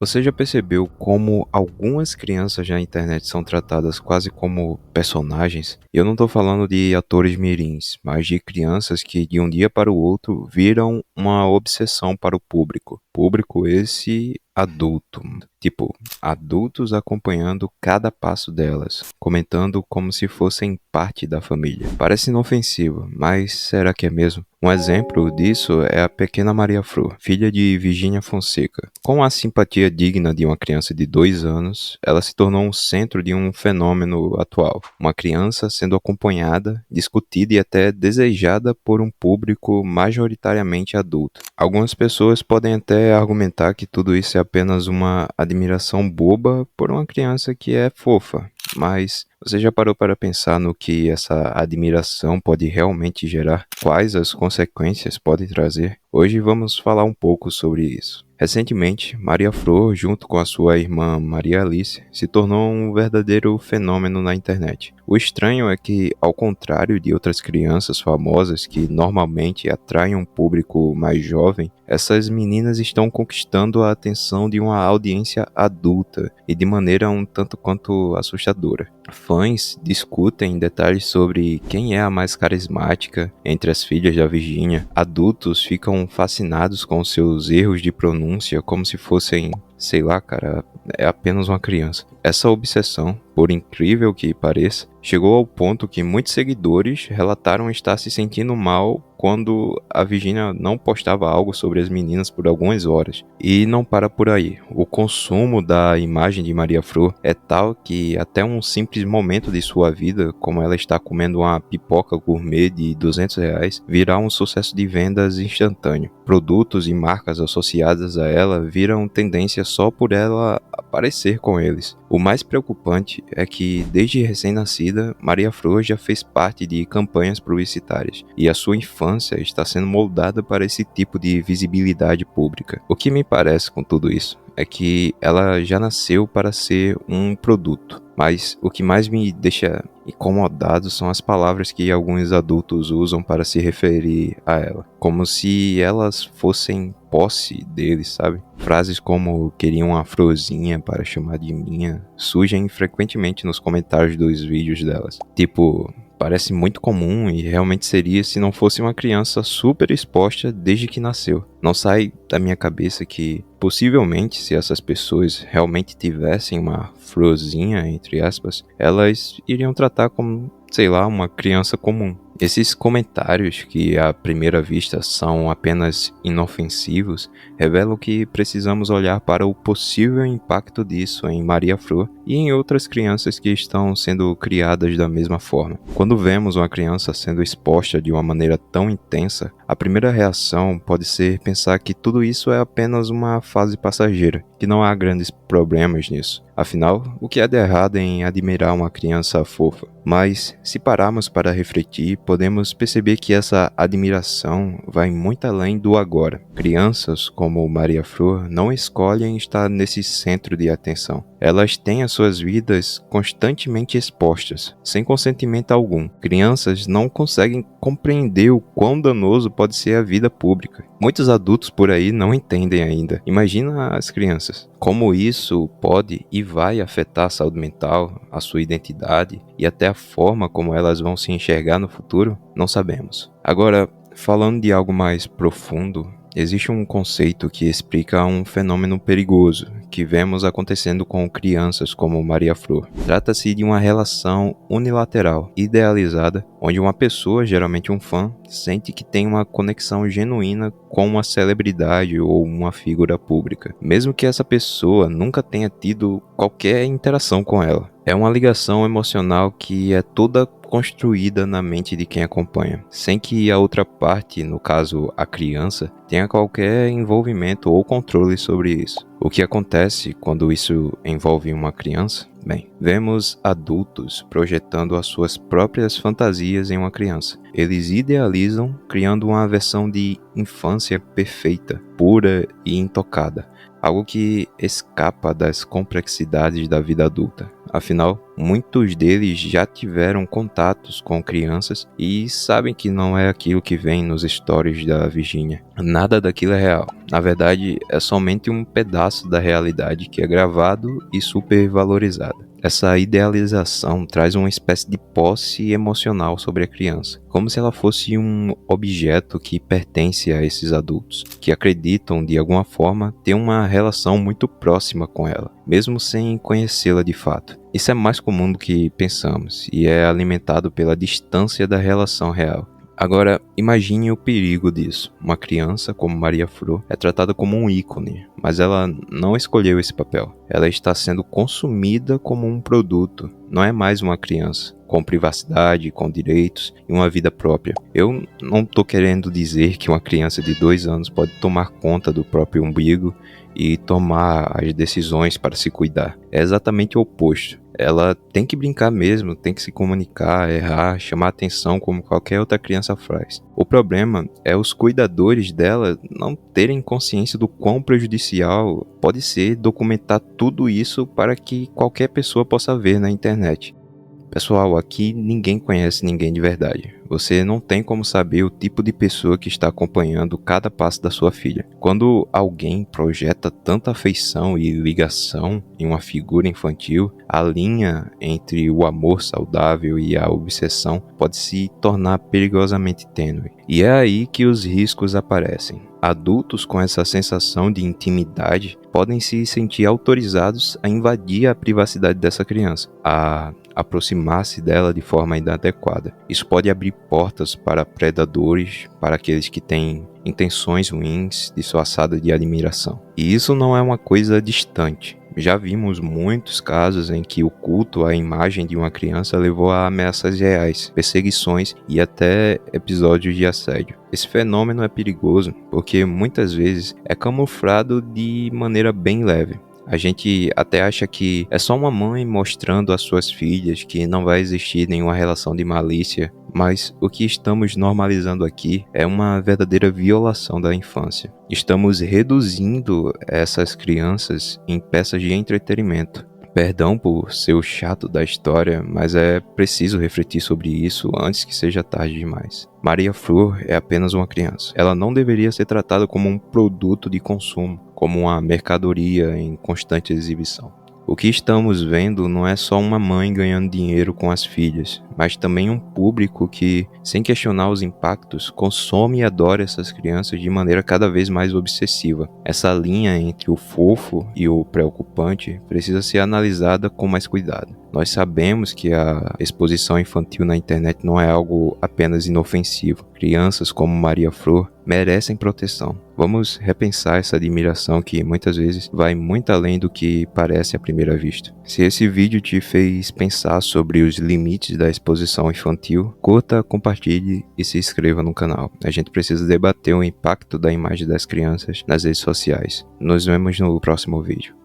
Você já percebeu como algumas crianças na internet são tratadas quase como personagens? E eu não tô falando de atores mirins, mas de crianças que de um dia para o outro viram uma obsessão para o público. Público esse adulto. Tipo, adultos acompanhando cada passo delas, comentando como se fossem parte da família. Parece inofensivo, mas será que é mesmo? Um exemplo disso é a pequena Maria Flor, filha de Virgínia Fonseca. Com a simpatia digna de uma criança de 2 anos, ela se tornou um centro de um fenômeno atual. Uma criança sendo acompanhada, discutida e até desejada por um público majoritariamente adulto. Algumas pessoas podem até argumentar que tudo isso é apenas uma admiração boba por uma criança que é fofa, mas você já parou para pensar no que essa admiração pode realmente gerar? Quais as consequências pode trazer? Hoje vamos falar um pouco sobre isso. Recentemente, Maria Flor, junto com a sua irmã Maria Alice, se tornou um verdadeiro fenômeno na internet. O estranho é que, ao contrário de outras crianças famosas que normalmente atraem um público mais jovem, essas meninas estão conquistando a atenção de uma audiência adulta e de maneira um tanto quanto assustadora. Fãs discutem detalhes sobre quem é a mais carismática entre as filhas da Virgínia. Adultos ficam fascinados com seus erros de pronúncia como se fossem, sei lá, cara, é apenas uma criança. Essa obsessão, por incrível que pareça, chegou ao ponto que muitos seguidores relataram estar se sentindo mal quando a Virgínia não postava algo sobre as meninas por algumas horas. E não para por aí. O consumo da imagem de Maria Flor é tal que até um simples momento de sua vida, como ela está comendo uma pipoca gourmet de R$ 200, virá um sucesso de vendas instantâneo. Produtos e marcas associadas a ela viram tendência só por ela aparecer com eles. O mais preocupante é que, desde recém-nascida, Maria Flor já fez parte de campanhas publicitárias, e a sua infância está sendo moldada para esse tipo de visibilidade pública. O que me parece com tudo isso é que ela já nasceu para ser um produto. Mas o que mais me deixa incomodado são as palavras que alguns adultos usam para se referir a ela, como se elas fossem posse deles, sabe? Frases como queriam uma florzinha para chamar de minha surgem frequentemente nos comentários dos vídeos delas. Tipo, parece muito comum e realmente seria se não fosse uma criança super exposta desde que nasceu. Não sai da minha cabeça que, possivelmente, se essas pessoas realmente tivessem uma florzinha, entre aspas, elas iriam tratar como, sei lá, uma criança comum. Esses comentários, que à primeira vista são apenas inofensivos, revelam que precisamos olhar para o possível impacto disso em Maria Flor e em outras crianças que estão sendo criadas da mesma forma. Quando vemos uma criança sendo exposta de uma maneira tão intensa, a primeira reação pode ser pensar que tudo isso é apenas uma fase passageira, que não há grandes problemas nisso. Afinal, o que há de errado em admirar uma criança fofa? Mas, se pararmos para refletir, podemos perceber que essa admiração vai muito além do agora. Crianças como Maria Flor não escolhem estar nesse centro de atenção. Elas têm as suas vidas constantemente expostas, sem consentimento algum. Crianças não conseguem compreender o quão danoso pode ser a vida pública. Muitos adultos por aí não entendem ainda. Imagina as crianças. Como isso pode e vai afetar a saúde mental, a sua identidade e até a forma como elas vão se enxergar no futuro, não sabemos. Agora, falando de algo mais profundo, existe um conceito que explica um fenômeno perigoso que vemos acontecendo com crianças como Maria Flor. Trata-se de uma relação unilateral, idealizada, onde uma pessoa, geralmente um fã, sente que tem uma conexão genuína com uma celebridade ou uma figura pública, mesmo que essa pessoa nunca tenha tido qualquer interação com ela. É uma ligação emocional que é toda construída na mente de quem acompanha, sem que a outra parte, no caso a criança, tenha qualquer envolvimento ou controle sobre isso. O que acontece quando isso envolve uma criança? Bem, vemos adultos projetando as suas próprias fantasias em uma criança. Eles idealizam, criando uma versão de infância perfeita, pura e intocada. algo que escapa das complexidades da vida adulta. Afinal, muitos deles já tiveram contatos com crianças e sabem que não é aquilo que vem nos stories da Virginia. Nada daquilo é real. Na verdade, é somente um pedaço da realidade que é gravado e supervalorizado. Essa idealização traz uma espécie de posse emocional sobre a criança, como se ela fosse um objeto que pertence a esses adultos, que acreditam de alguma forma ter uma relação muito próxima com ela, mesmo sem conhecê-la de fato. Isso é mais comum do que pensamos e é alimentado pela distância da relação real. Agora, imagine o perigo disso. Uma criança como Maria Fro é tratada como um ícone, mas ela não escolheu esse papel. Ela está sendo consumida como um produto, não é mais uma criança, com privacidade, com direitos e uma vida própria. Eu não estou querendo dizer que uma criança de 2 anos pode tomar conta do próprio umbigo e tomar as decisões para se cuidar. É exatamente o oposto. Ela tem que brincar mesmo, tem que se comunicar, errar, chamar atenção como qualquer outra criança faz. O problema é os cuidadores dela não terem consciência do quão prejudicial pode ser documentar tudo isso para que qualquer pessoa possa ver na internet. Pessoal, aqui ninguém conhece ninguém de verdade. Você não tem como saber o tipo de pessoa que está acompanhando cada passo da sua filha. Quando alguém projeta tanta afeição e ligação em uma figura infantil, a linha entre o amor saudável e a obsessão pode se tornar perigosamente tênue. E é aí que os riscos aparecem. Adultos com essa sensação de intimidade podem se sentir autorizados a invadir a privacidade dessa criança, a aproximar-se dela de forma inadequada. Isso pode abrir portas para predadores, para aqueles que têm intenções ruins, disfarçadas de admiração. E isso não é uma coisa distante. Já vimos muitos casos em que o culto à imagem de uma criança levou a ameaças reais, perseguições e até episódios de assédio. Esse fenômeno é perigoso porque muitas vezes é camuflado de maneira bem leve. A gente até acha que é só uma mãe mostrando às suas filhas que não vai existir nenhuma relação de malícia, mas o que estamos normalizando aqui é uma verdadeira violação da infância. Estamos reduzindo essas crianças em peças de entretenimento. Perdão por ser o chato da história, mas é preciso refletir sobre isso antes que seja tarde demais. Maria Flor é apenas uma criança. Ela não deveria ser tratada como um produto de consumo, como uma mercadoria em constante exibição. O que estamos vendo não é só uma mãe ganhando dinheiro com as filhas, mas também um público que, sem questionar os impactos, consome e adora essas crianças de maneira cada vez mais obsessiva. Essa linha entre o fofo e o preocupante precisa ser analisada com mais cuidado. Nós sabemos que a exposição infantil na internet não é algo apenas inofensivo. Crianças como Maria Flor merecem proteção. Vamos repensar essa admiração que muitas vezes vai muito além do que parece à primeira vista. Se esse vídeo te fez pensar sobre os limites da exposição infantil, curta, compartilhe e se inscreva no canal. A gente precisa debater o impacto da imagem das crianças nas redes sociais. Nos vemos no próximo vídeo.